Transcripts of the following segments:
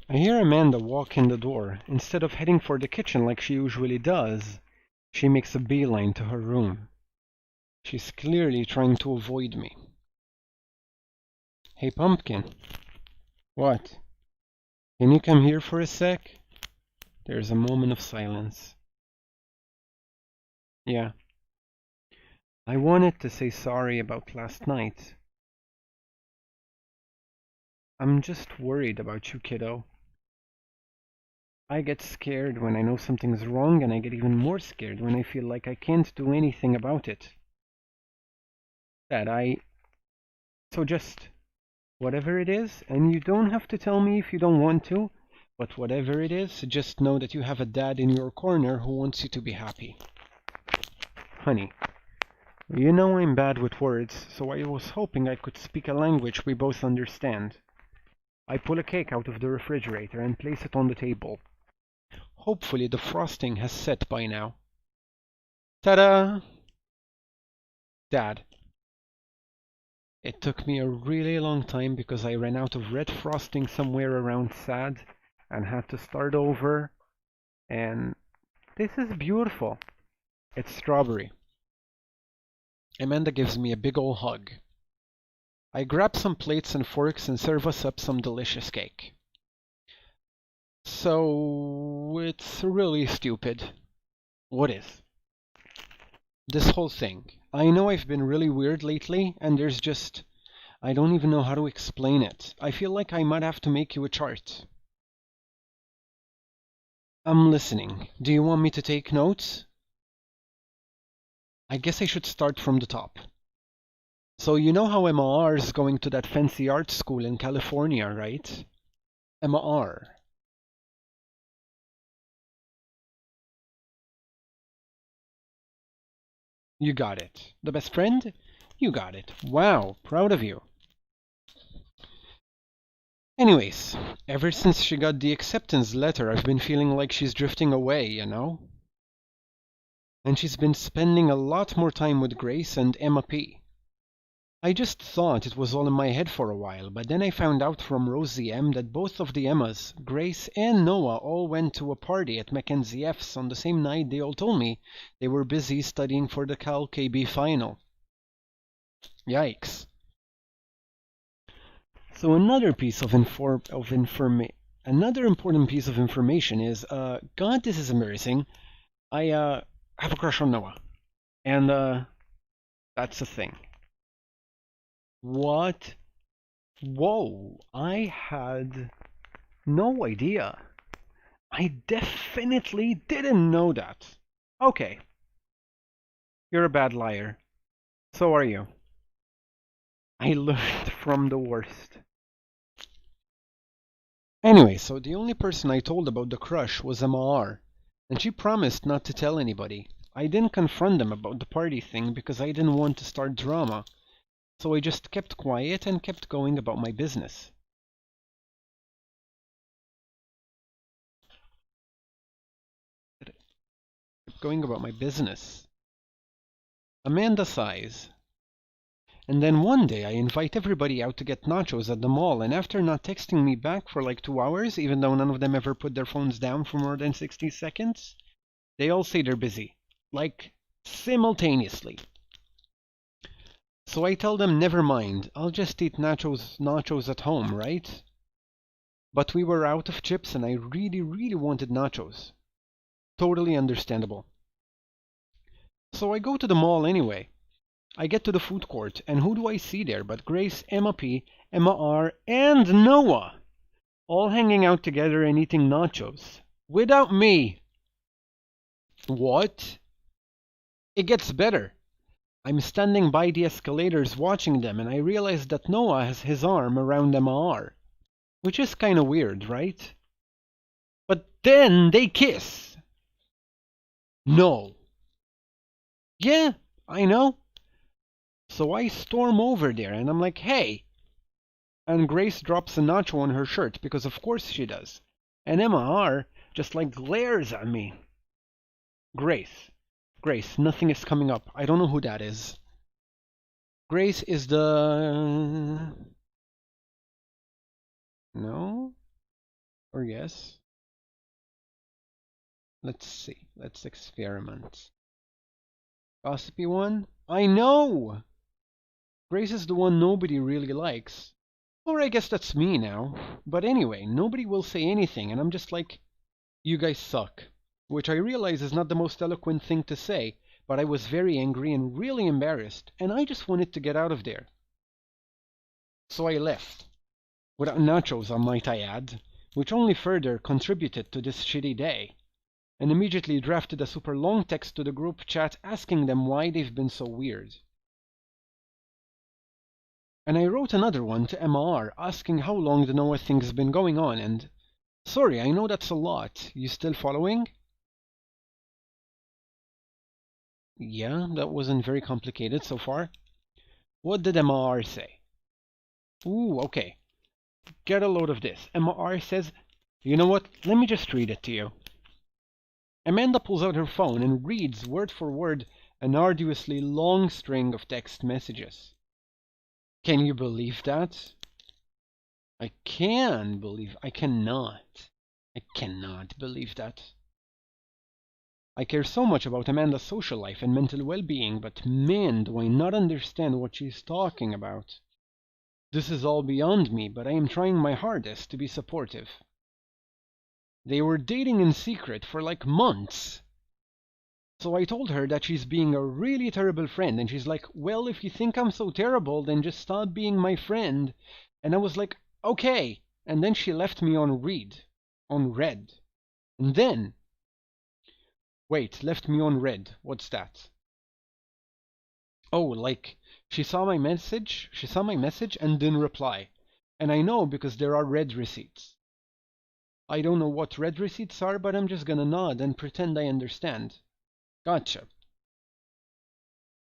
I hear Amanda walk in the door. Instead of heading for the kitchen like she usually does, she makes a beeline to her room. She's clearly trying to avoid me. Hey, Pumpkin. What? Can you come here for a sec? There's a moment of silence. Yeah. I wanted to say sorry about last night. I'm just worried about you, kiddo. I get scared when I know something's wrong, and I get even more scared when I feel like I can't do anything about it. So just, whatever it is, and you don't have to tell me if you don't want to, but whatever it is, just know that you have a dad in your corner who wants you to be happy. Honey, you know I'm bad with words, so I was hoping I could speak a language we both understand. I pull a cake out of the refrigerator and place it on the table. Hopefully the frosting has set by now. Ta-da! Dad. It took me a really long time because I ran out of red frosting somewhere around SAD and had to start over. And this is beautiful. It's strawberry. Amanda gives me a big ol' hug. I grab some plates and forks and serve us up some delicious cake. So, it's really stupid. What is? This whole thing. I know I've been really weird lately, and there's just... I don't even know how to explain it. I feel like I might have to make you a chart. I'm listening. Do you want me to take notes? I guess I should start from the top. So you know how Emma R is going to that fancy art school in California, right? Emma R. You got it. The best friend? You got it. Wow, proud of you. Anyways, ever since she got the acceptance letter, I've been feeling like she's drifting away, you know? And she's been spending a lot more time with Grace and Emma P. I just thought it was all in my head for a while, but then I found out from Rosie M that both of the Emmas, Grace and Noah, all went to a party at Mackenzie F's on the same night they all told me they were busy studying for the Cal KB final. Yikes. So another important piece of information is, God, this is embarrassing. I have a crush on Noah, and that's the thing. What? Whoa! I had no idea. I definitely didn't know that. Okay. You're a bad liar. So are you. I learned from the worst. Anyway, so the only person I told about the crush was Emma R, and she promised not to tell anybody. I didn't confront them about the party thing because I didn't want to start drama, so I just kept quiet and kept going about my business. Amanda sighs. And then one day I invite everybody out to get nachos at the mall, and after not texting me back for like 2 hours, even though none of them ever put their phones down for more than 60 seconds, they all say they're busy. Like, simultaneously. So I tell them, never mind, I'll just eat nachos at home, right? But we were out of chips and I really wanted nachos. Totally understandable. So I go to the mall anyway. I get to the food court, and who do I see there but Grace, Emma P, Emma R, and Noah, all hanging out together and eating nachos. Without me. What? It gets better. I'm standing by the escalators watching them, and I realize that Noah has his arm around Emma R, which is kinda weird, right? But then they kiss. No. Yeah, I know. So I storm over there and I'm like, hey. And Grace drops a nacho on her shirt, because of course she does. And Emma R just like glares at me. Grace, nothing is coming up. I don't know who that is. Grace is the... No? Or or yes? Let's see. Let's experiment. Gossipy one? I know! Grace is the one nobody really likes. Or I guess that's me now. But anyway, nobody will say anything, and I'm just like, you guys suck. Which I realize is not the most eloquent thing to say, but I was very angry and really embarrassed, and I just wanted to get out of there. So I left. Without nachos, I might I add, which only further contributed to this shitty day, and immediately drafted a super long text to the group chat asking them why they've been so weird. And I wrote another one to MR asking how long the Noah thing's been going on, and sorry, I know that's a lot. You still following? Yeah, that wasn't very complicated so far. What did MR say? Ooh, okay. Get a load of this. MR says, you know what? Let me just read it to you. Amanda pulls out her phone and reads word for word an arduously long string of text messages. Can you believe that? I cannot. I cannot believe that. I care so much about Amanda's social life and mental well-being, but man, do I not understand what she's talking about. This is all beyond me, but I am trying my hardest to be supportive. They were dating in secret for like months. So I told her that she's being a really terrible friend, and she's like, well, if you think I'm so terrible, then just stop being my friend. And I was like, okay. And then she left me on read. On read. And then... Wait, left me on read. What's that? Oh, like, she saw my message and didn't reply. And I know because there are read receipts. I don't know what read receipts are, but I'm just gonna nod and pretend I understand. Gotcha.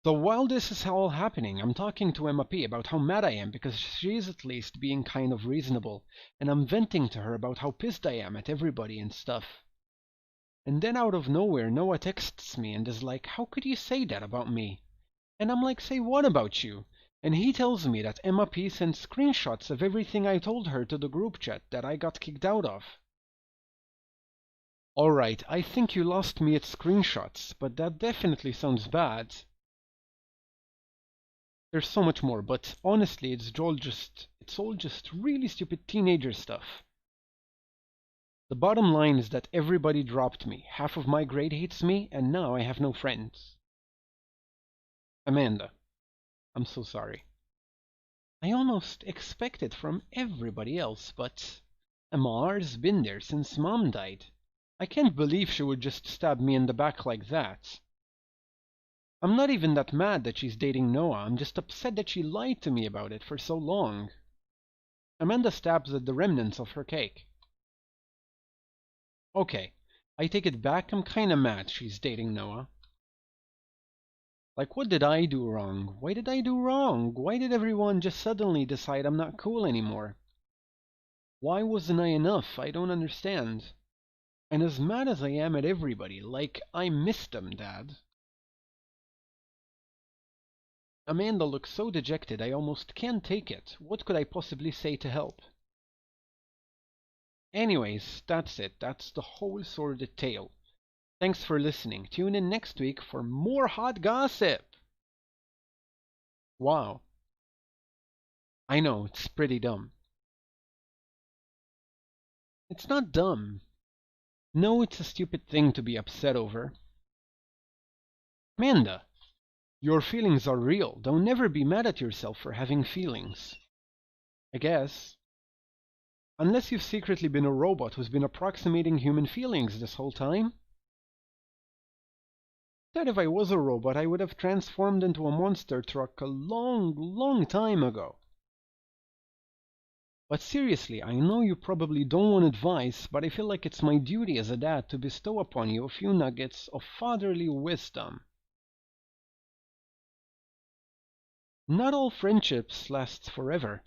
So while this is all happening, I'm talking to Emma P about how mad I am because she's at least being kind of reasonable, and I'm venting to her about how pissed I am at everybody and stuff. And then out of nowhere, Noah texts me and is like, how could you say that about me? And I'm like, say what about you? And he tells me that Emma P sent screenshots of everything I told her to the group chat that I got kicked out of. Alright, I think you lost me at screenshots, but that definitely sounds bad. There's so much more, but honestly, it's all just really stupid teenager stuff. The bottom line is that everybody dropped me, half of my grade hates me, and now I have no friends. Amanda, I'm so sorry. I almost expect it from everybody else, but Amar's been there since Mom died. I can't believe she would just stab me in the back like that. I'm not even that mad that she's dating Noah, I'm just upset that she lied to me about it for so long. Amanda stabs at the remnants of her cake. Okay, I take it back, I'm kinda mad she's dating Noah. Like, what did I do wrong? Why did I do wrong? Why did everyone just suddenly decide I'm not cool anymore? Why wasn't I enough? I don't understand. And as mad as I am at everybody, like, I missed them, Dad. Amanda looks so dejected I almost can't take it. What could I possibly say to help? Anyways, that's it. That's the whole sordid tale. Thanks for listening. Tune in next week for more hot gossip. Wow. I know, it's pretty dumb. It's not dumb. No, it's a stupid thing to be upset over. Amanda, your feelings are real. Don't never be mad at yourself for having feelings. I guess. Unless you've secretly been a robot who's been approximating human feelings this whole time. That if I was a robot, I would have transformed into a monster truck a long, long time ago. But seriously, I know you probably don't want advice, but I feel like it's my duty as a dad to bestow upon you a few nuggets of fatherly wisdom. Not all friendships last forever.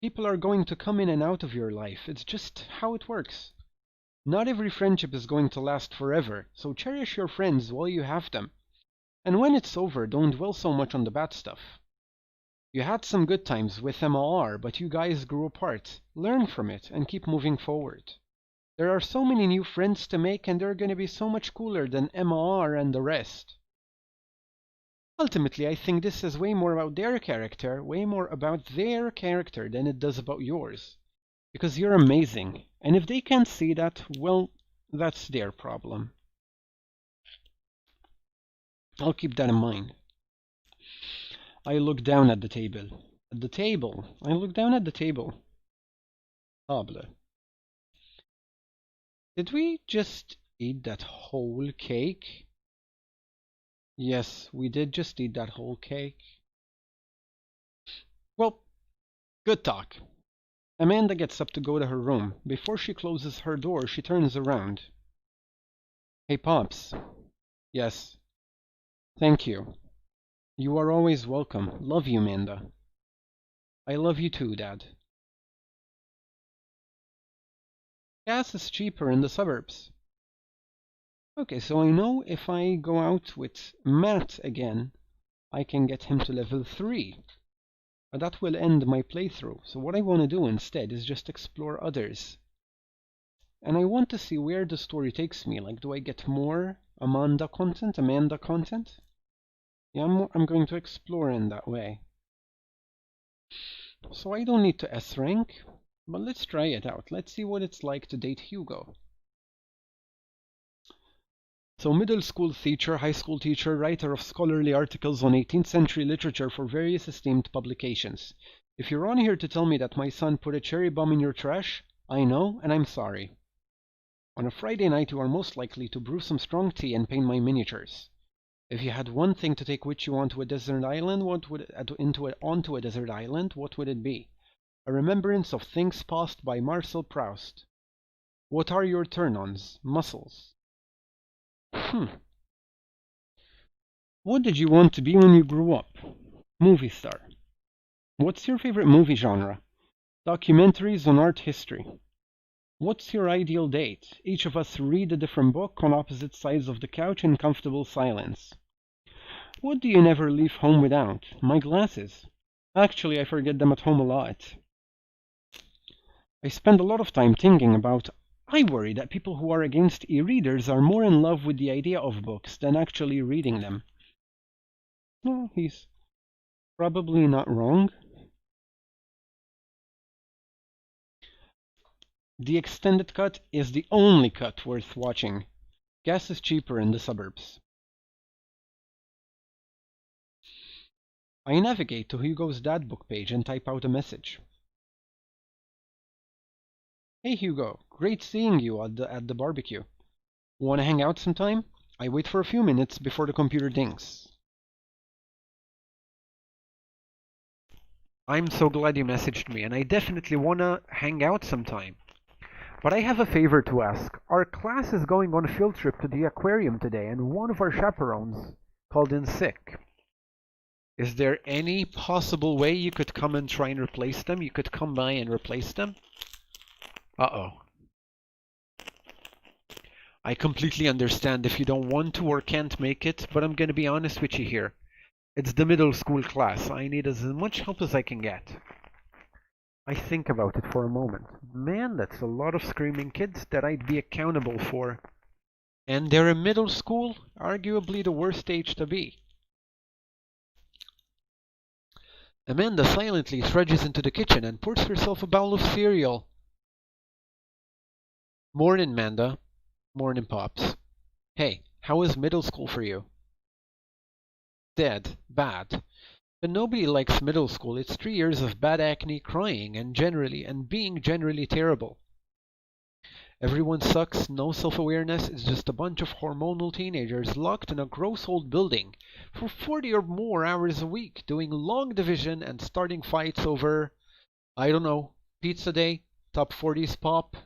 People are going to come in and out of your life. It's just how it works. Not every friendship is going to last forever, so cherish your friends while you have them. And when it's over, don't dwell so much on the bad stuff. You had some good times with MLR, but you guys grew apart. Learn from it and keep moving forward. There are so many new friends to make, and they're going to be so much cooler than MLR and the rest. Ultimately, I think this is way more about their character, than it does about yours. Because you're amazing, and if they can't see that, well, that's their problem. I'll keep that in mind. I look down at the table. I look down at the table. Table. Did we just eat that whole cake? Yes, we did just eat that whole cake. Well, good talk. Amanda gets up to go to her room. Before she closes her door, she turns around. Hey, Pops. Yes. Thank you. You are always welcome. Love you, Amanda. I love you too, Dad. Gas is cheaper in the suburbs. Okay, so I know if I go out with Matt again, I can get him to level 3. But that will end my playthrough. So what I want to do instead is just explore others. And I want to see where the story takes me. Like, do I get more Amanda content? Yeah, I'm going to explore in that way. So I don't need to S rank, but let's try it out. Let's see what it's like to date Hugo. So middle school teacher, high school teacher, writer of scholarly articles on 18th century literature for various esteemed publications. If you're on here to tell me that my son put a cherry bomb in your trash, I know, and I'm sorry. On a Friday night, you are most likely to brew some strong tea and paint my miniatures. If you had one thing to take with you onto a desert island, what would it be? A remembrance of things past by Marcel Proust. What are your turn-ons? Muscles. What did you want to be when you grew up? Movie star. What's your favorite movie genre? Documentaries on art history. What's your ideal date? Each of us read a different book on opposite sides of the couch in comfortable silence. What do you never leave home without? My glasses. Actually, I forget them at home a lot. I spend a lot of time thinking about. I worry that people who are against e-readers are more in love with the idea of books than actually reading them. No, he's probably not wrong. The extended cut is the only cut worth watching. Gas is cheaper in the suburbs. I navigate to Hugo's dad book page and type out a message. Hey Hugo, great seeing you at the barbecue. Wanna hang out sometime? I wait for a few minutes before the computer dings. I'm so glad you messaged me, and I definitely wanna hang out sometime. But I have a favor to ask. Our class is going on a field trip to the aquarium today, and one of our chaperones called in sick. Is there any possible way you could come and try and replace them? You could come by and replace them? Uh-oh. I completely understand if you don't want to or can't make it, but I'm gonna be honest with you here. It's the middle school class. I need as much help as I can get. I think about it for a moment. Man, that's a lot of screaming kids that I'd be accountable for. And they're in middle school, arguably the worst age to be. Amanda silently trudges into the kitchen and pours herself a bowl of cereal. Morning, Amanda. Morning, Pops. Hey, how is middle school for you? Dead. Bad. But nobody likes middle school. It's 3 years of bad acne, crying, and being generally terrible. Everyone sucks, no self-awareness, it's just a bunch of hormonal teenagers locked in a gross old building for 40 or more hours a week, doing long division and starting fights over, I don't know, pizza day, top 40s pop.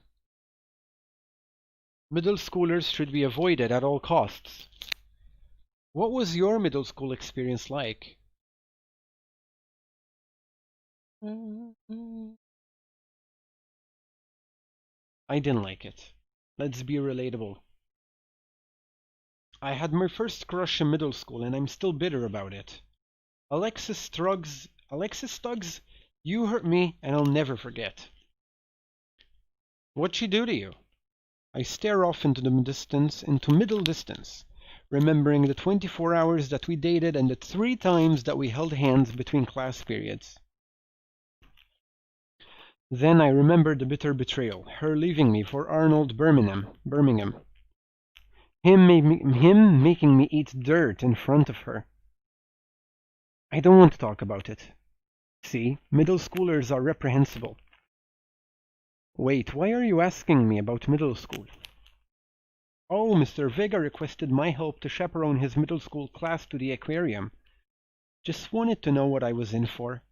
Middle schoolers should be avoided at all costs. What was your middle school experience like? I didn't like it. Let's be relatable. I had my first crush in middle school and I'm still bitter about it. Alexis Alexis Stugs, you hurt me and I'll never forget. What'd she do to you? I stare off into the distance, into middle distance, remembering the 24 hours that we dated and the 3 times that we held hands between class periods. Then I remember the bitter betrayal, her leaving me for Arnold Birmingham. Him making me eat dirt in front of her. I don't want to talk about it. See, middle schoolers are reprehensible. Wait, why are you asking me about middle school? Oh, Mr. Vega requested my help to chaperone his middle school class to the aquarium. Just wanted to know what I was in for.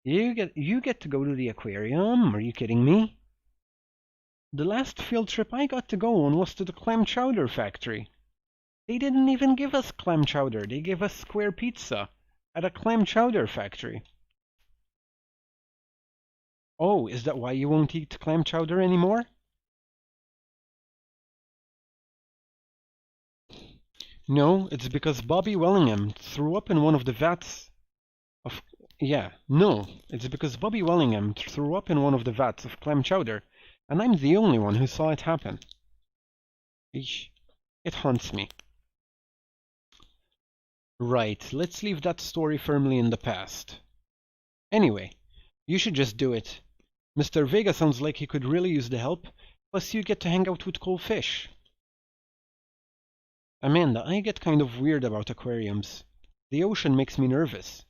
You get to go to the aquarium? Are you kidding me? The last field trip I got to go on was to the clam chowder factory. They didn't even give us clam chowder, they gave us square pizza at a clam chowder factory. Oh, is that why you won't eat clam chowder anymore? No, it's because Bobby Wellingham threw up in one of the vats of... Yeah, no, it's because Bobby Wellingham threw up in one of the vats of clam chowder, and I'm the only one who saw it happen. Eesh, it haunts me. Right, let's leave that story firmly in the past. Anyway, you should just do it. Mr. Vega sounds like he could really use the help, plus you get to hang out with cool fish. Amanda, I get kind of weird about aquariums. The ocean makes me nervous.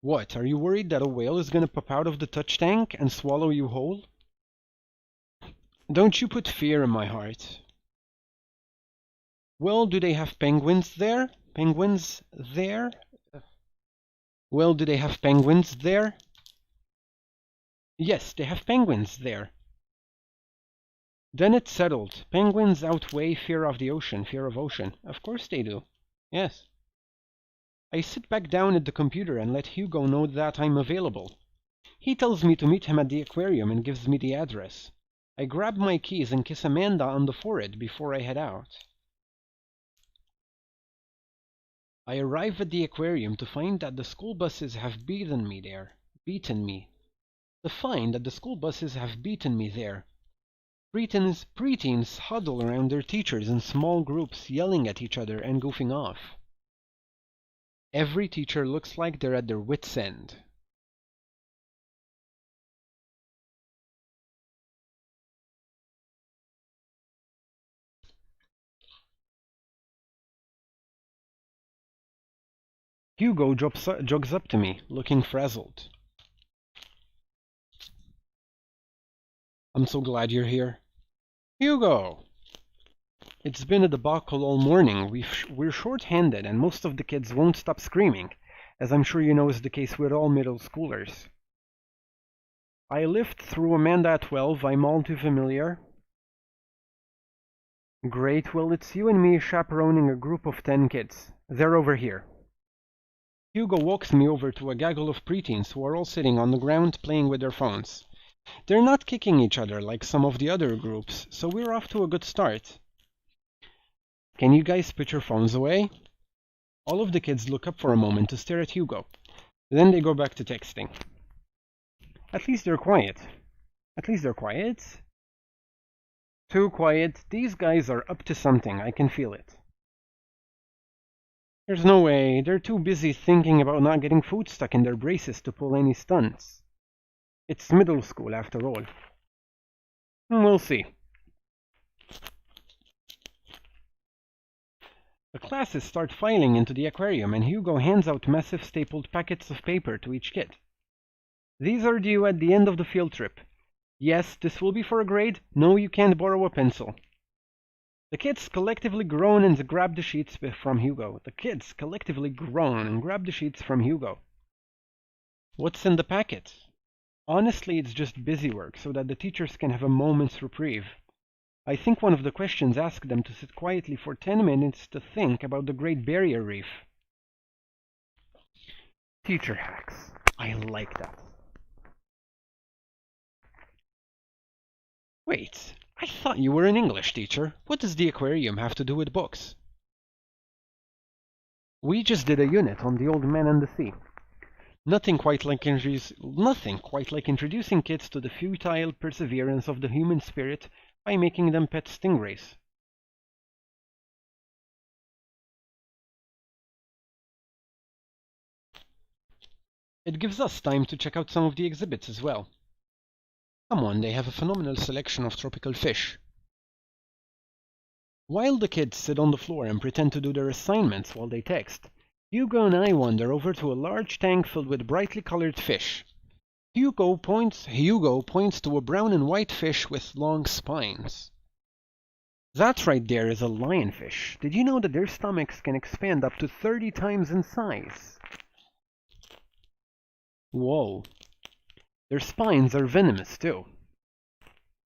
What, are you worried that a whale is gonna pop out of the touch tank and swallow you whole? Don't you put fear in my heart. Well, do they have penguins there? Penguins there? Well, do they have penguins there? Yes, they have penguins there. Then it's settled. Penguins outweigh fear of the ocean, fear of ocean. Of course they do. Yes. I sit back down at the computer and let Hugo know that I'm available. He tells me to meet him at the aquarium and gives me the address. I grab my keys and kiss Amanda on the forehead before I head out. I arrive at the aquarium to find that the school buses have beaten me there. Preteens huddle around their teachers in small groups, yelling at each other and goofing off. Every teacher looks like they're at their wits' end. Hugo jogs up to me, looking frazzled. I'm so glad you're here. Hugo! It's been a debacle all morning. We're short-handed and most of the kids won't stop screaming, as I'm sure you know is the case with all middle schoolers. I lived through Amanda at 12, I'm all too familiar. Great, well it's you and me chaperoning a group of 10 kids. They're over here. Hugo walks me over to a gaggle of preteens who are all sitting on the ground playing with their phones. They're not kicking each other like some of the other groups, so we're off to a good start. Can you guys put your phones away? All of the kids look up for a moment to stare at Hugo. Then they go back to texting. At least they're quiet. Too quiet. These guys are up to something. I can feel it. There's no way. They're too busy thinking about not getting food stuck in their braces to pull any stunts. It's middle school, after all. We'll see. The classes start filing into the aquarium, and Hugo hands out massive stapled packets of paper to each kid. These are due at the end of the field trip. Yes, this will be for a grade. No, you can't borrow a pencil. The kids collectively groan and grab the sheets from Hugo. What's in the packet? Honestly, it's just busy work, so that the teachers can have a moment's reprieve. I think one of the questions asked them to sit quietly for 10 minutes to think about the Great Barrier Reef. Teacher hacks. I like that. Wait, I thought you were an English teacher. What does the aquarium have to do with books? We just did a unit on the Old Man and the Sea. Nothing quite like introducing kids to the futile perseverance of the human spirit by making them pet stingrays. It gives us time to check out some of the exhibits as well. Come on, they have a phenomenal selection of tropical fish. While the kids sit on the floor and pretend to do their assignments while they text, Hugo and I wander over to a large tank filled with brightly colored fish. Hugo points to a brown and white fish with long spines. That right there is a lionfish. Did you know that their stomachs can expand up to 30 times in size? Whoa. Their spines are venomous too.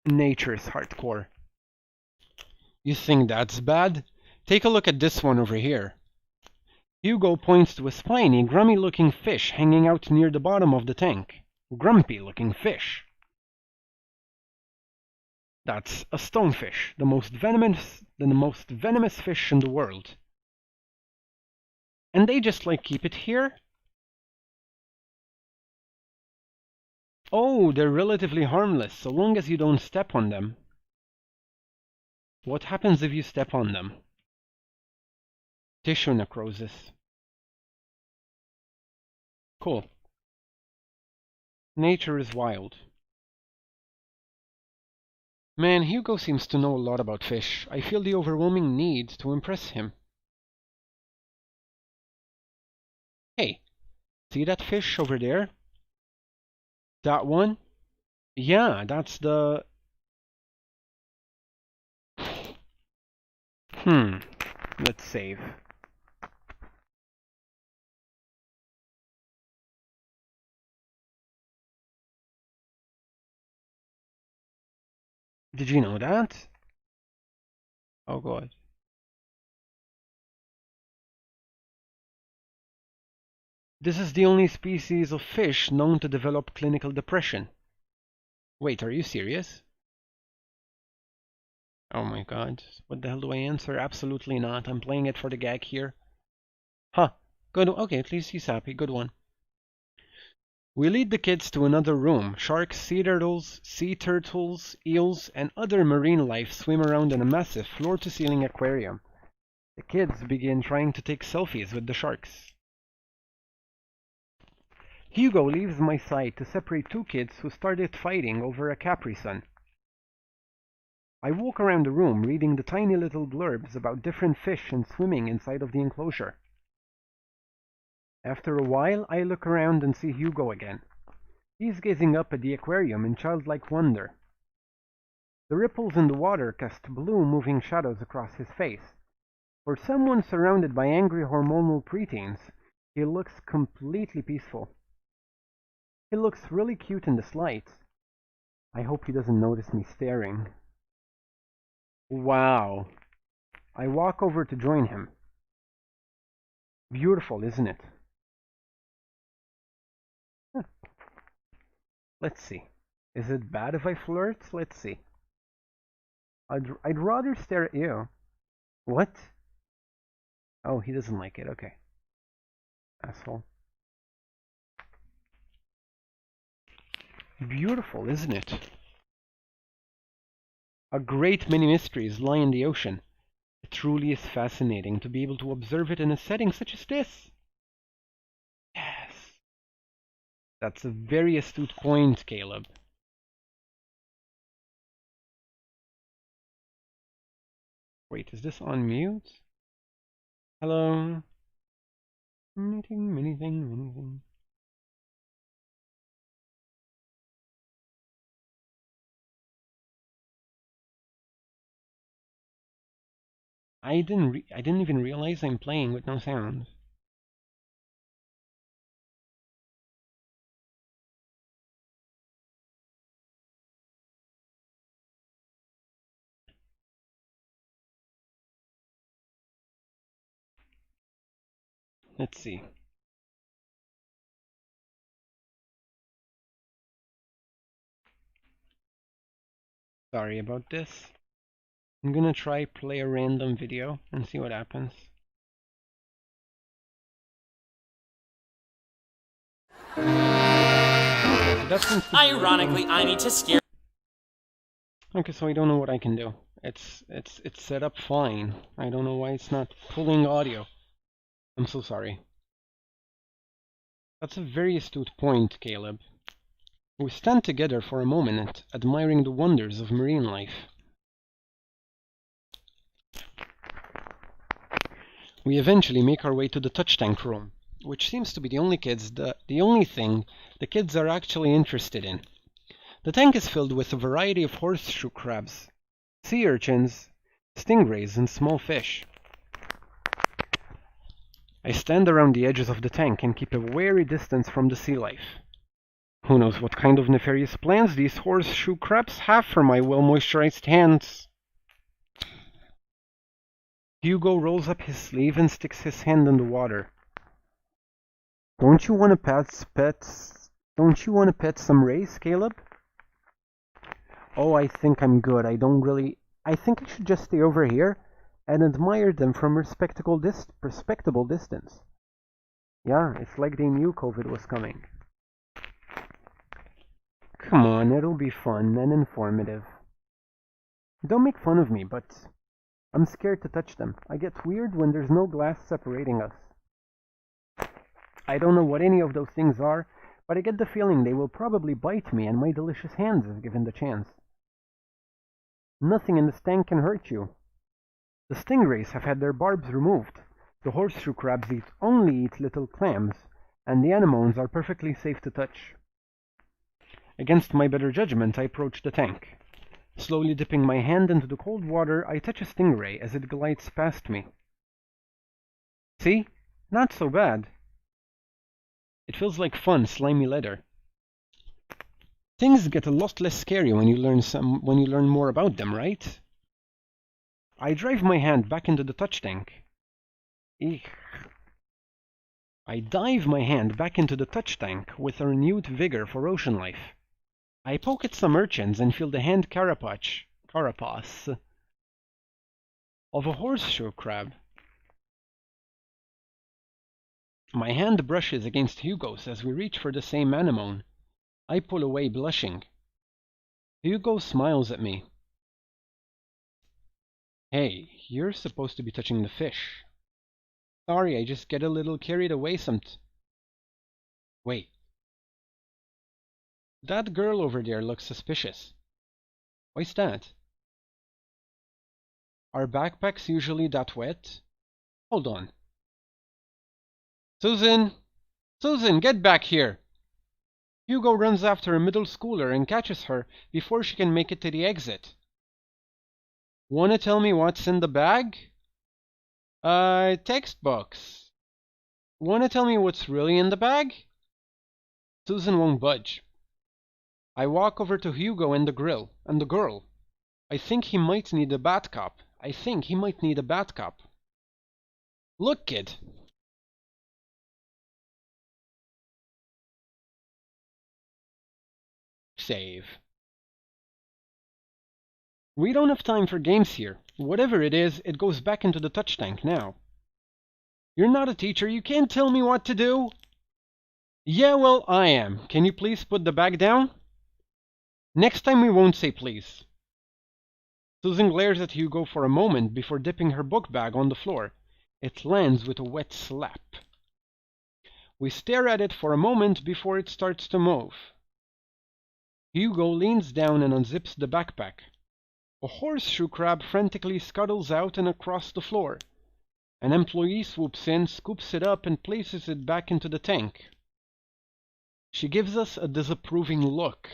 Nature's hardcore. You think that's bad? Take a look at this one over here. Hugo points to a spiny, grummy-looking fish hanging out near the bottom of the tank. Grumpy-looking fish. That's a stonefish, the most venomous fish in the world. And they just keep it here? Oh, they're relatively harmless, so long as you don't step on them. What happens if you step on them? Tissue necrosis. Cool. Nature is wild. Man, Hugo seems to know a lot about fish. I feel the overwhelming need to impress him. Hey, see that fish over there? That one? Yeah, that's the... Let's save. Did you know that? Oh god. This is the only species of fish known to develop clinical depression. Wait, are you serious? Oh my god. What the hell do I answer? Absolutely not. I'm playing it for the gag here. Huh. Good. Okay, at least he's happy. Good one. We lead the kids to another room. Sharks, sea turtles, eels, and other marine life swim around in a massive floor-to-ceiling aquarium. The kids begin trying to take selfies with the sharks. Hugo leaves my side to separate two kids who started fighting over a Capri Sun. I walk around the room reading the tiny little blurbs about different fish and swimming inside of the enclosure. After a while, I look around and see Hugo again. He's gazing up at the aquarium in childlike wonder. The ripples in the water cast blue moving shadows across his face. For someone surrounded by angry hormonal preteens, he looks completely peaceful. He looks really cute in this light. I hope he doesn't notice me staring. Wow. I walk over to join him. Beautiful, isn't it? Huh. Let's see. Is it bad if I flirt? Let's see. I'd rather stare at you. What? Oh, he doesn't like it. Okay. Asshole. Beautiful, isn't it? A great many mysteries lie in the ocean. It truly is fascinating to be able to observe it in a setting such as this. Yes. That's a very astute point, Caleb. Wait, is this on mute? Hello? Anything. I didn't even realize I'm playing with no sound. Let's see. Sorry about this. I'm gonna try play a random video and see what happens. Okay, so that seems to be Ironically, I need to scare. Okay, so I don't know what I can do. It's set up fine. I don't know why it's not pulling audio. I'm so sorry. That's a very astute point, Caleb. We stand together for a moment, admiring the wonders of marine life. We eventually make our way to the touch tank room, which seems to be the only thing the kids are actually interested in. The tank is filled with a variety of horseshoe crabs, sea urchins, stingrays, and small fish. I stand around the edges of the tank and keep a wary distance from the sea life. Who knows what kind of nefarious plans these horseshoe crabs have for my well-moisturized hands? Hugo rolls up his sleeve and sticks his hand in the water. Don't you want to pet some rays, Caleb? Oh, I think I'm good. I think I should just stay over here and admire them from respectable distance. Yeah, it's like they knew COVID was coming. Come on, it'll be fun and informative. Don't make fun of me, but I'm scared to touch them. I get weird when there's no glass separating us. I don't know what any of those things are, but I get the feeling they will probably bite me and my delicious hands if given the chance. Nothing in this tank can hurt you. The stingrays have had their barbs removed. The horseshoe crabs only eat little clams, and the anemones are perfectly safe to touch. Against my better judgment, I approach the tank. Slowly dipping my hand into the cold water, I touch a stingray as it glides past me. See? Not so bad. It feels like fun, slimy leather. Things get a lot less scary when you learn more about them, right? I drive my hand back into the touch tank. Eek. I dive my hand back into the touch tank with a renewed vigor for ocean life. I poke at some urchins and feel the hand carapace of a horseshoe crab. My hand brushes against Hugo's as we reach for the same anemone. I pull away, blushing. Hugo smiles at me. Hey, you're supposed to be touching the fish. Sorry, I just get a little carried away Wait. That girl over there looks suspicious. Why's that? Are backpacks usually that wet? Hold on. Susan! Susan, get back here! Hugo runs after a middle schooler and catches her before she can make it to the exit. Wanna tell me what's in the bag? Textbooks. Wanna tell me what's really in the bag? Susan won't budge. I walk over to Hugo and the girl. I think he might need a bat cup. Look, kid. Save. We don't have time for games here. Whatever it is, it goes back into the touch tank now. You're not a teacher. You can't tell me what to do. Yeah, well, I am. Can you please put the bag down? Next time we won't say please. Susan glares at Hugo for a moment before dipping her book bag on the floor. It lands with a wet slap. We stare at it for a moment before it starts to move. Hugo leans down and unzips the backpack. A horseshoe crab frantically scuttles out and across the floor. An employee swoops in, scoops it up, and places it back into the tank. She gives us a disapproving look.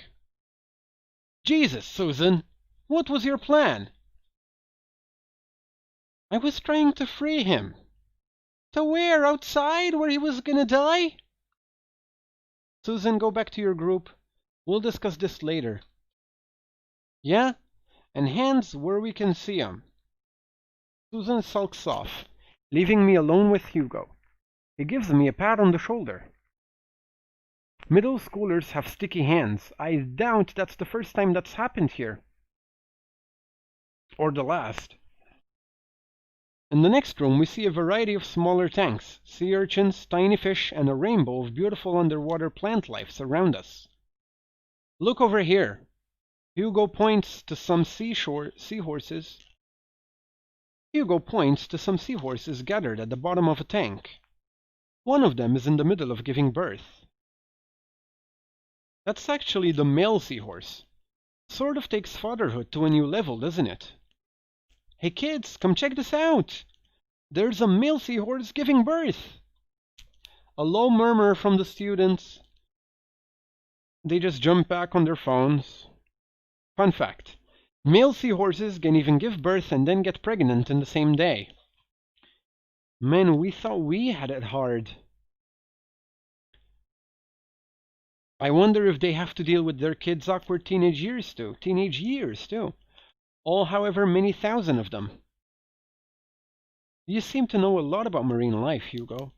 Jesus, Susan! What was your plan? I was trying to free him. To where? Outside, where he was gonna die? Susan, go back to your group. We'll discuss this later. Yeah? And hands where we can see 'em. Susan sulks off, leaving me alone with Hugo. He gives me a pat on the shoulder. Middle schoolers have sticky hands. I doubt that's the first time that's happened here. Or the last. In the next room, we see a variety of smaller tanks, sea urchins, tiny fish, and a rainbow of beautiful underwater plant life surround us. Look over here. Hugo points to some seahorses. Hugo points to some seahorses gathered at the bottom of a tank. One of them is in the middle of giving birth. That's actually the male seahorse. Sort of takes fatherhood to a new level, doesn't it? Hey kids, come check this out! There's a male seahorse giving birth! A low murmur from the students. They just jump back on their phones. Fun fact. Male seahorses can even give birth and then get pregnant in the same day. Man, we thought we had it hard. I wonder if they have to deal with their kids' awkward teenage years too. All however many thousand of them. You seem to know a lot about marine life, Hugo.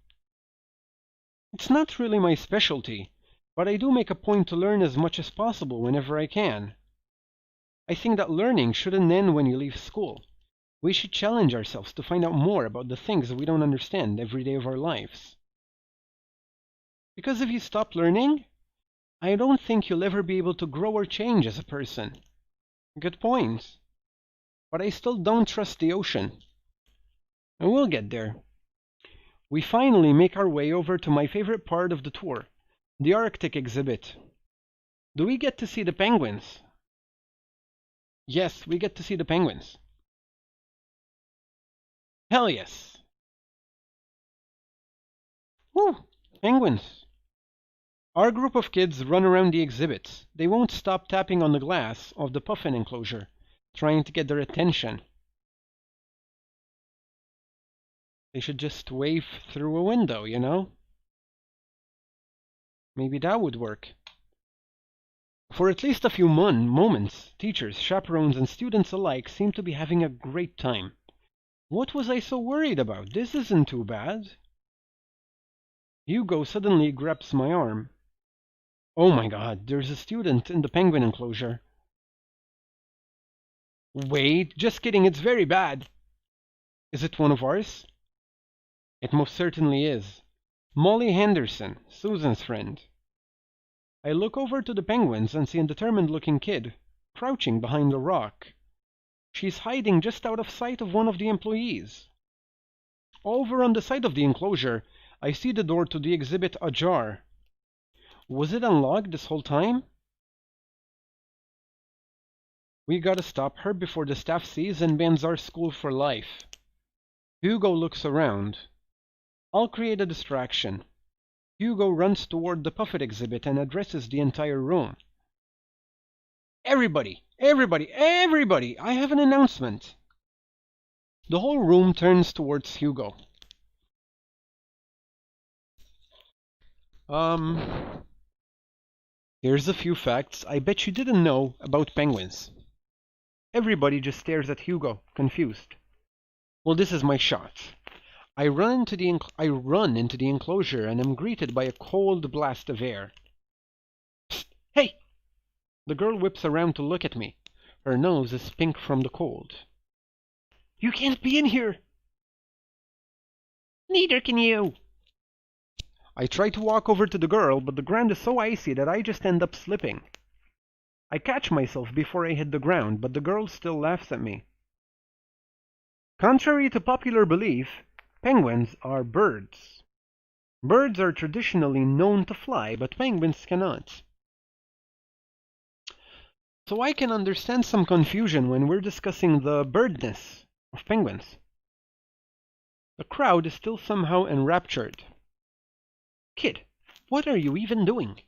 It's not really my specialty, but I do make a point to learn as much as possible whenever I can. I think that learning shouldn't end when you leave school. We should challenge ourselves to find out more about the things that we don't understand every day of our lives. Because if you stop learning, I don't think you'll ever be able to grow or change as a person. Good point. But I still don't trust the ocean. And we'll get there. We finally make our way over to my favorite part of the tour, the Arctic exhibit. Do we get to see the penguins? Yes, we get to see the penguins. Hell yes. Woo! Penguins. Our group of kids run around the exhibit. They won't stop tapping on the glass of the puffin enclosure, trying to get their attention. They should just wave through a window, you know? Maybe that would work. For at least a few moments, teachers, chaperones, and students alike seem to be having a great time. What was I so worried about? This isn't too bad. Hugo suddenly grabs my arm. Oh my god, there's a student in the penguin enclosure. Wait, just kidding, it's very bad. Is it one of ours? It most certainly is. Molly Henderson, Susan's friend. I look over to the penguins and see a determined-looking kid, crouching behind a rock. She's hiding just out of sight of one of the employees. Over on the side of the enclosure, I see the door to the exhibit ajar. Was it unlocked this whole time? We gotta stop her before the staff sees and bans our school for life. Hugo looks around. I'll create a distraction. Hugo runs toward the puffin exhibit and addresses the entire room. Everybody! Everybody! Everybody! I have an announcement! The whole room turns towards Hugo. Here's a few facts I bet you didn't know about penguins. Everybody just stares at Hugo, confused. Well, this is my shot. I run into the enclosure and am greeted by a cold blast of air. Psst! Hey! The girl whips around to look at me. Her nose is pink from the cold. You can't be in here! Neither can you! I try to walk over to the girl, but the ground is so icy that I just end up slipping. I catch myself before I hit the ground, but the girl still laughs at me. Contrary to popular belief, penguins are birds. Birds are traditionally known to fly, but penguins cannot. So I can understand some confusion when we're discussing the birdness of penguins. The crowd is still somehow enraptured. Kid, what are you even doing?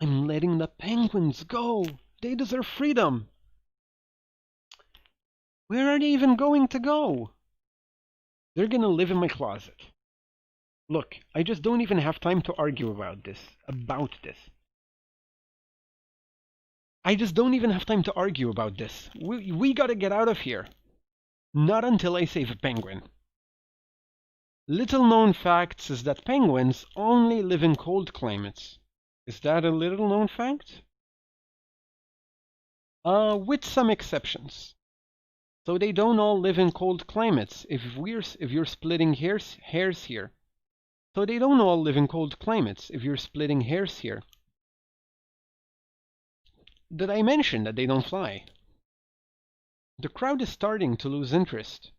I'm letting the penguins go. They deserve freedom. Where are they even going to go? They're gonna live in my closet. Look, I just don't even have time to argue about this. I just don't even have time to argue about this. We gotta get out of here. Not until I save a penguin. Little known fact is that penguins only live in cold climates. Is that a little known fact? With some exceptions. So they don't all live in cold climates. If you're splitting hairs here. So they don't all live in cold climates. If you're splitting hairs here. Did I mention that they don't fly? The crowd is starting to lose interest.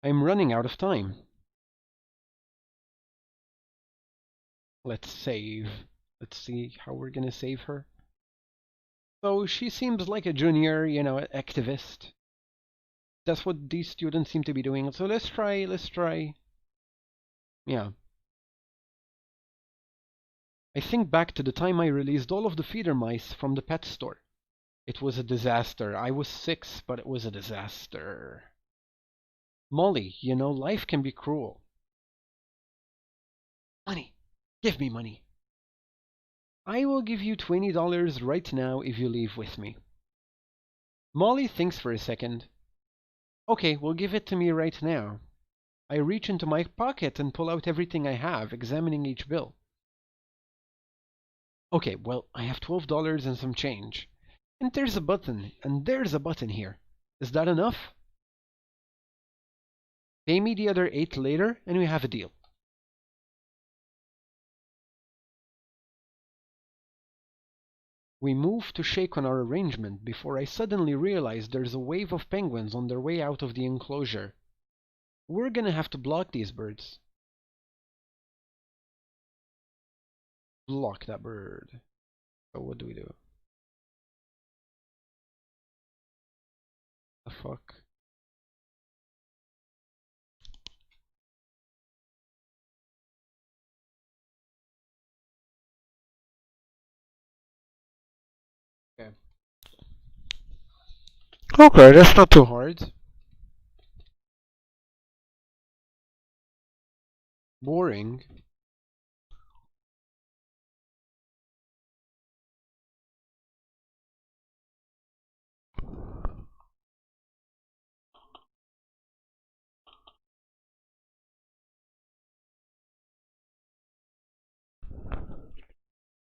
I'm running out of time. Let's save. Let's see how we're gonna save her. So she seems like a junior, activist. That's what these students seem to be doing. So let's try. Yeah. I think back to the time I released all of the feeder mice from the pet store. It was a disaster. I was 6, but it was a disaster. Molly, life can be cruel. Money. Give me money. I will give you $20 right now if you leave with me. Molly thinks for a second. Okay, well give it to me right now. I reach into my pocket and pull out everything I have, examining each bill. Okay, well, I have $12 and some change. And there's a button here. Is that enough? Pay me the other 8 later and we have a deal. We move to shake on our arrangement before I suddenly realize there's a wave of penguins on their way out of the enclosure. We're gonna have to block these birds. Block that bird. So what do we do? The fuck? Okay. Okay, that's not too hard. Boring.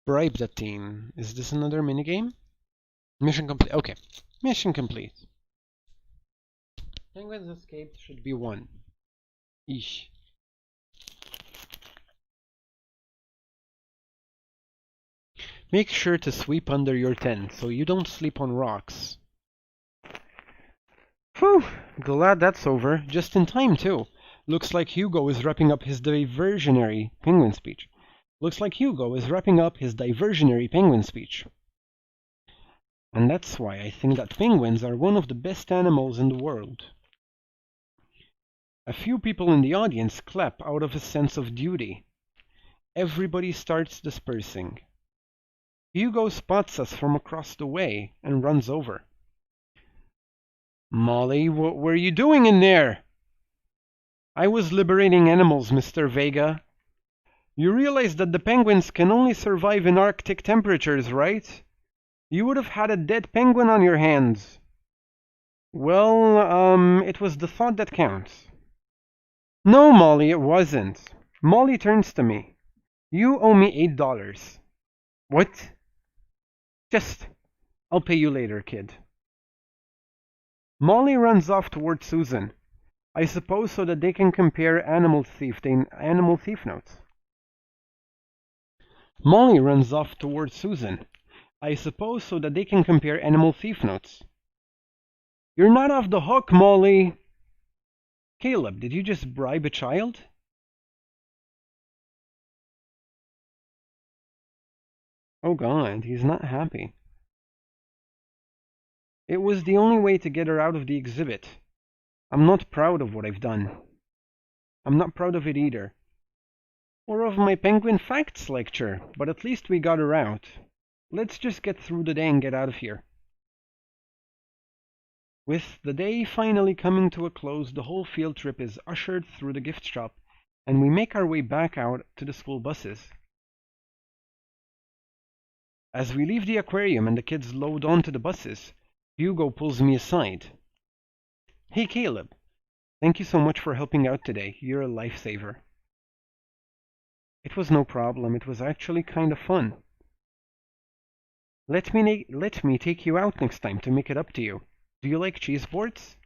Bribe that team. Is this another minigame? Mission complete. Okay. Mission complete. Penguins escaped should be 1. Eesh. Make sure to sweep under your tent so you don't sleep on rocks. Whew, glad that's over. Just in time, too. Looks like Hugo is wrapping up his diversionary penguin speech. And that's why I think that penguins are one of the best animals in the world. A few people in the audience clap out of a sense of duty. Everybody starts dispersing. Hugo spots us from across the way and runs over. Molly, what were you doing in there? I was liberating animals, Mr. Vega. You realize that the penguins can only survive in Arctic temperatures, right? You would have had a dead penguin on your hands. Well, it was the thought that counts. No, Molly, it wasn't. Molly turns to me. You owe me $8. What? I'll pay you later, kid. Molly runs off toward Susan. I suppose so that they can compare animal thief notes. Molly runs off toward Susan. I suppose so that they can compare animal thief notes. You're not off the hook, Molly! Caleb, did you just bribe a child? Oh god, he's not happy. It was the only way to get her out of the exhibit. I'm not proud of what I've done. I'm not proud of it either. Or of my Penguin Facts lecture, but at least we got her out. Let's just get through the day and get out of here. With the day finally coming to a close, the whole field trip is ushered through the gift shop, and we make our way back out to the school buses. As we leave the aquarium and the kids load onto the buses, Hugo pulls me aside. Hey Caleb, thank you so much for helping out today. You're a lifesaver. It was no problem. It was actually kind of fun. Let me take you out next time to make it up to you. Do you like cheese boards?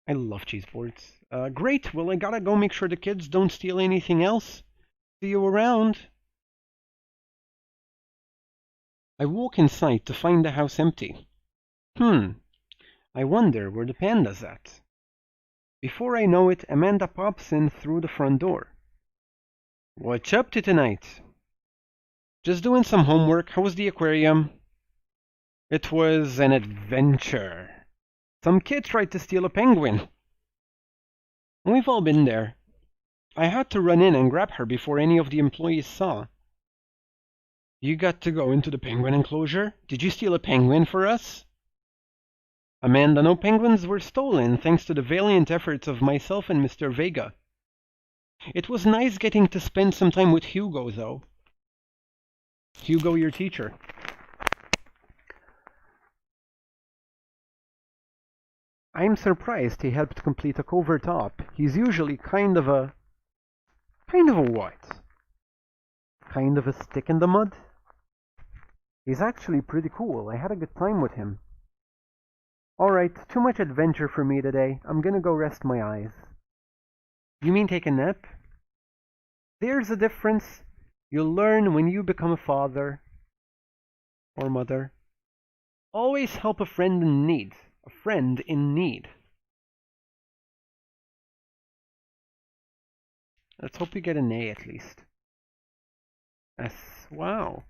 I love cheese boards. Great. Well, I gotta go make sure the kids don't steal anything else. See you around. I walk inside to find the house empty. I wonder where the panda's at. Before I know it, Amanda pops in through the front door. What's up to tonight? Just doing some homework. How was the aquarium? It was an adventure. Some kid tried to steal a penguin. We've all been there. I had to run in and grab her before any of the employees saw. You got to go into the penguin enclosure? Did you steal a penguin for us? Amanda, no penguins were stolen thanks to the valiant efforts of myself and Mr. Vega. It was nice getting to spend some time with Hugo, though. Hugo, your teacher. I'm surprised he helped complete a covert op. He's usually kind of a what? Kind of a stick in the mud? He's actually pretty cool. I had a good time with him. Alright, too much adventure for me today. I'm gonna go rest my eyes. You mean take a nap? There's a difference. You'll learn when you become a father. Or mother. Always help a friend in need. A friend in need. Let's hope you get an A at least. S. Wow.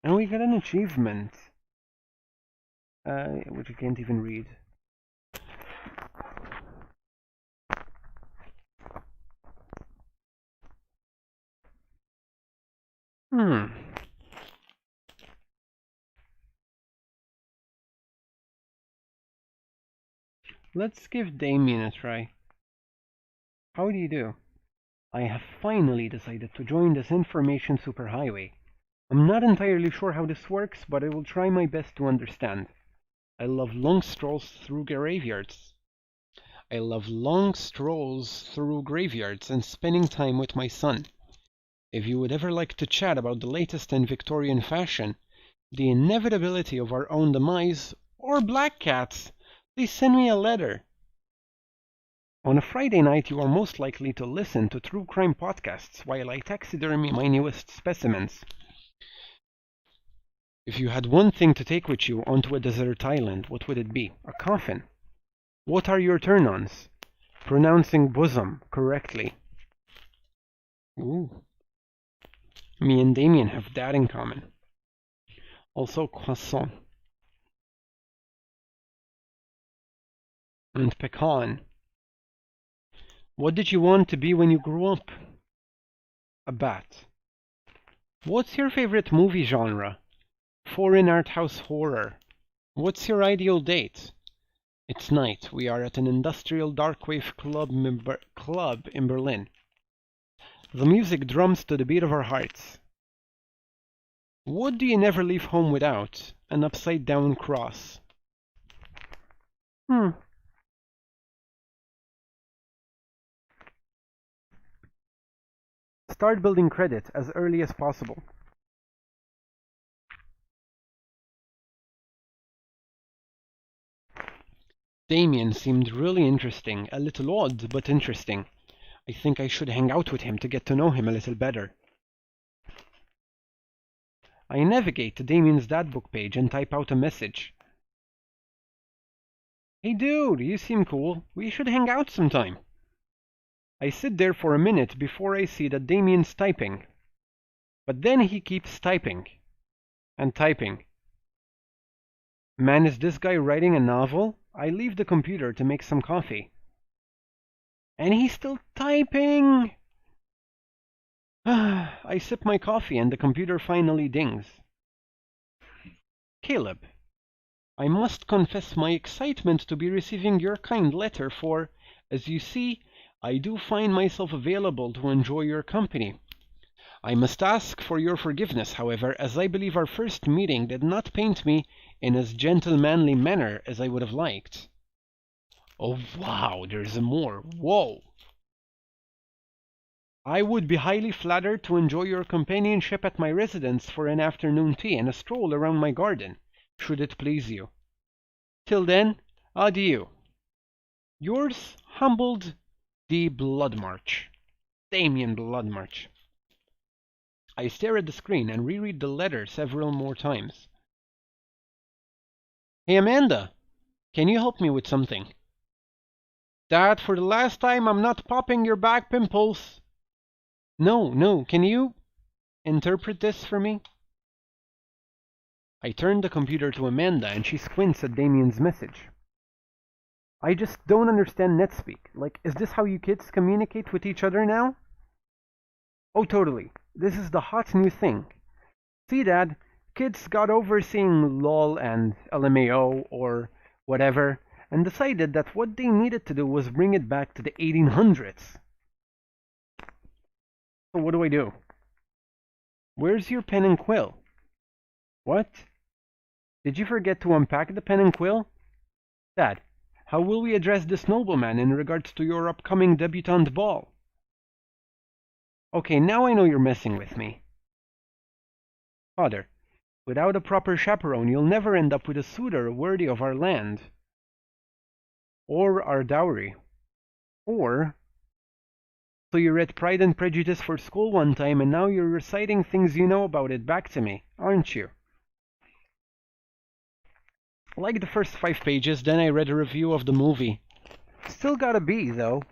And we got an achievement. Which I can't even read. Let's give Damien a try. How do you do? I have finally decided to join this information superhighway. I'm not entirely sure how this works, but I will try my best to understand. I love long strolls through graveyards. and spending time with my son. If you would ever like to chat about the latest in Victorian fashion, the inevitability of our own demise, or black cats, please send me a letter. On a Friday night, you are most likely to listen to true crime podcasts while I taxidermy my newest specimens. If you had one thing to take with you onto a desert island, what would it be? A coffin. What are your turn-ons? Pronouncing bosom correctly. Ooh. Me and Damien have that in common. Also croissant. And pecan. What did you want to be when you grew up? A bat. What's your favorite movie genre? Foreign art house horror. What's your ideal date? It's night. We are at an industrial darkwave club in Berlin. The music drums to the beat of our hearts. What do you never leave home without? An upside-down cross. Start building credit as early as possible. Damien seemed really interesting, a little odd, but interesting. I think I should hang out with him to get to know him a little better. I navigate to Damien's Dadbook page and type out a message. Hey dude, you seem cool. We should hang out sometime. I sit there for a minute before I see that Damien's typing. But then he keeps typing. And typing. Man, is this guy writing a novel? I leave the computer to make some coffee. And he's still typing! I sip my coffee and the computer finally dings. Caleb, I must confess my excitement to be receiving your kind letter, for, as you see, I do find myself available to enjoy your company. I must ask for your forgiveness, however, as I believe our first meeting did not paint me in as gentlemanly manner as I would have liked. Oh wow, there's more. Whoa! I would be highly flattered to enjoy your companionship at my residence for an afternoon tea and a stroll around my garden. should it please you. Till then, adieu. Yours humbled, the Bloodmarch. Damien Bloodmarch. I stare at the screen and reread the letter several more times. Hey Amanda, can you help me with something? Dad, for the last time, I'm not popping your back pimples. No, can you interpret this for me? I turn the computer to Amanda and she squints at Damien's message. I just don't understand NetSpeak. Like, is this how you kids communicate with each other now? Oh, totally. This is the hot new thing. See, Dad, kids got over seeing LOL and LMAO or whatever and decided that what they needed to do was bring it back to the 1800s. So what do I do? Where's your pen and quill? What? Did you forget to unpack the pen and quill? Dad, how will we address this nobleman in regards to your upcoming debutante ball? Okay, now I know you're messing with me. Father, without a proper chaperone, you'll never end up with a suitor worthy of our land. Or our dowry. Or... So you read Pride and Prejudice for school one time and now you're reciting things you know about it back to me, aren't you? Like the first 5 pages, then I read a review of the movie. Still got a B, though.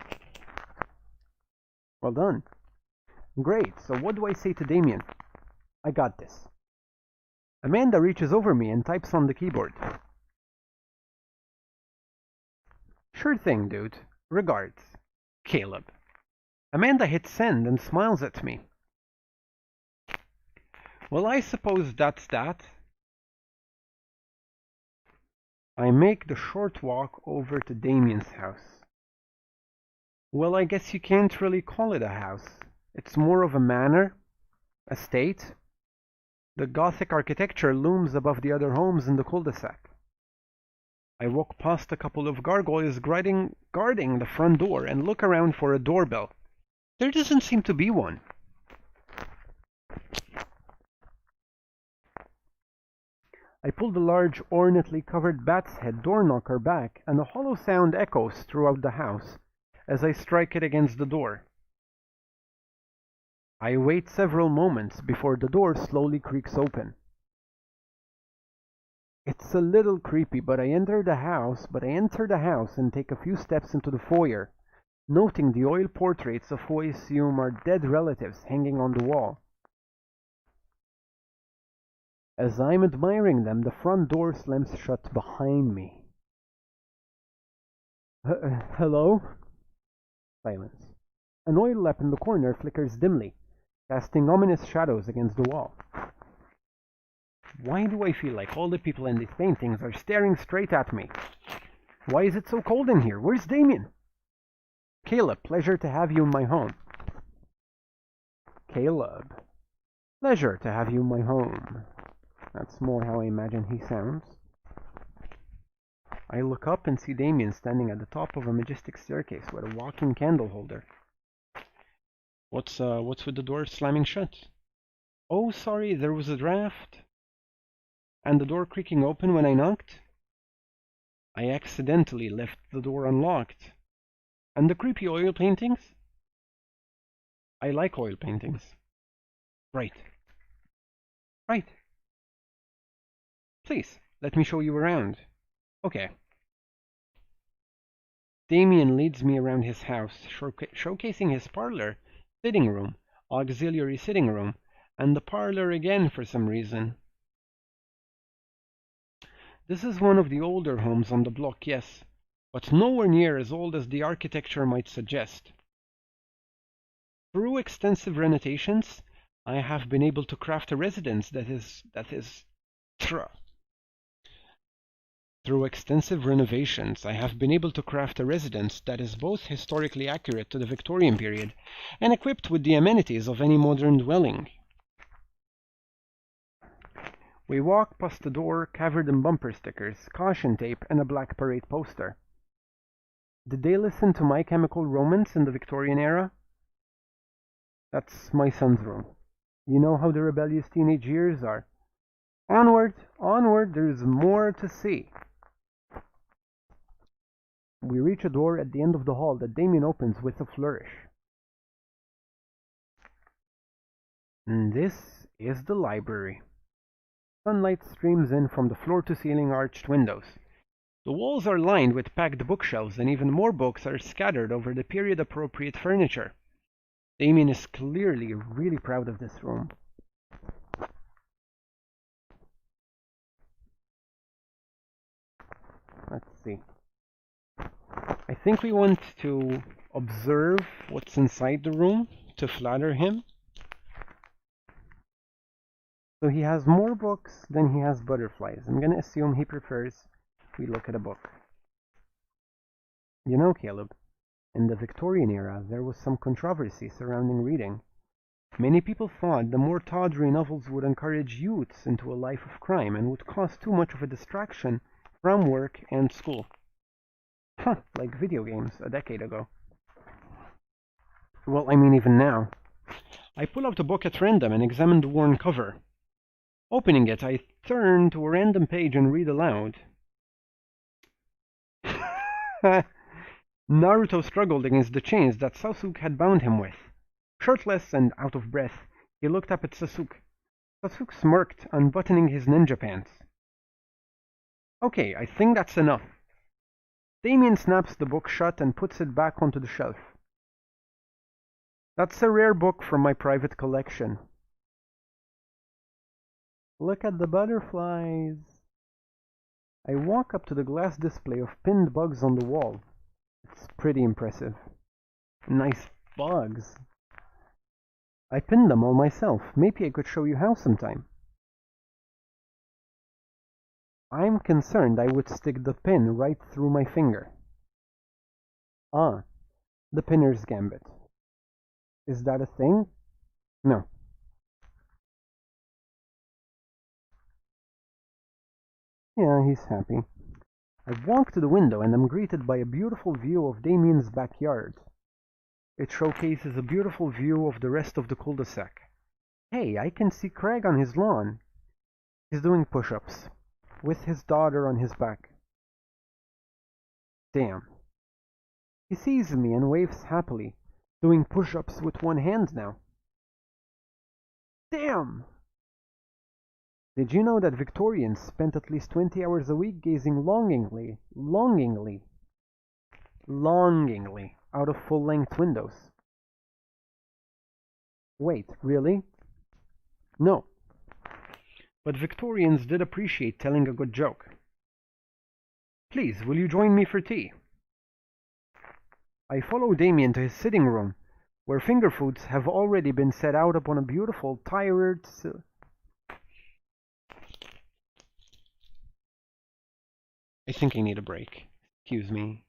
Well done. Great, so what do I say to Damien? I got this. Amanda reaches over me and types on the keyboard. Sure thing, dude. Regards. Caleb. Amanda hits send and smiles at me. Well, I suppose that's that. I make the short walk over to Damien's house. Well, I guess you can't really call it a house. It's more of a manor, estate. The Gothic architecture looms above the other homes in the cul-de-sac. I walk past a couple of gargoyles guarding the front door and look around for a doorbell. There doesn't seem to be one. I pull the large, ornately covered bat's head door knocker back, and a hollow sound echoes throughout the house as I strike it against the door. I wait several moments before the door slowly creaks open. It's a little creepy, but I enter the house and take a few steps into the foyer, noting the oil portraits of who I assume are dead relatives hanging on the wall. As I'm admiring them, the front door slams shut behind me. Hello? Silence. An oil lamp in the corner flickers dimly, casting ominous shadows against the wall. Why do I feel like all the people in these paintings are staring straight at me? Why is it so cold in here? Where's Damien? Caleb, pleasure to have you in my home. Caleb, pleasure to have you in my home. That's more how I imagine he sounds. I look up and see Damien standing at the top of a majestic staircase with a walking candle holder. What's with the door slamming shut? Oh, sorry, there was a draft. And the door creaking open when I knocked? I accidentally left the door unlocked. And the creepy oil paintings? I like oil paintings. Right. Right. Please, let me show you around. Okay. Damien leads me around his house, showcasing his parlor, sitting room, auxiliary sitting room, and the parlor again for some reason. This is one of the older homes on the block, yes, but nowhere near as old as the architecture might suggest. Through extensive renovations, I have been able to craft a residence Through extensive renovations, I have been able to craft a residence that is both historically accurate to the Victorian period and equipped with the amenities of any modern dwelling. We walk past the door covered in bumper stickers, caution tape, and a black parade poster. Did they listen to My Chemical Romance in the Victorian era? That's my son's room. You know how the rebellious teenage years are. Onward, onward, there's more to see. We reach a door at the end of the hall that Damien opens with a flourish. And this is the library. Sunlight streams in from the floor-to-ceiling arched windows. The walls are lined with packed bookshelves, and even more books are scattered over the period-appropriate furniture. Damien is clearly really proud of this room. Let's see. I think we want to observe what's inside the room to flatter him. So he has more books than he has butterflies. I'm going to assume he prefers we look at a book. You know, Caleb, in the Victorian era, there was some controversy surrounding reading. Many people thought the more tawdry novels would encourage youths into a life of crime and would cause too much of a distraction from work and school. Like video games a decade ago. Well, I mean even now. I pull out a book at random and examine the worn cover. Opening it, I turn to a random page and read aloud. Naruto struggled against the chains that Sasuke had bound him with. Shirtless and out of breath, he looked up at Sasuke. Sasuke smirked, unbuttoning his ninja pants. Okay, I think that's enough. Damien snaps the book shut and puts it back onto the shelf. That's a rare book from my private collection. Look at the butterflies. I walk up to the glass display of pinned bugs on the wall. It's pretty impressive. Nice bugs. I pinned them all myself. Maybe I could show you how sometime. I'm concerned I would stick the pin right through my finger. Ah, the pinner's gambit. Is that a thing? No. Yeah, he's happy. I walk to the window and am greeted by a beautiful view of Damien's backyard. It showcases a beautiful view of the rest of the cul-de-sac. Hey, I can see Craig on his lawn. He's doing push-ups, with his daughter on his back. Damn. He sees me and waves happily, doing push-ups with one hand now. Damn! Did you know that Victorians spent at least 20 hours a week gazing longingly out of full-length windows? Wait, really? No. But Victorians did appreciate telling a good joke. Please, will you join me for tea? I follow Damien to his sitting room, where finger foods have already been set out upon a beautiful tired I think I need a break. Excuse me.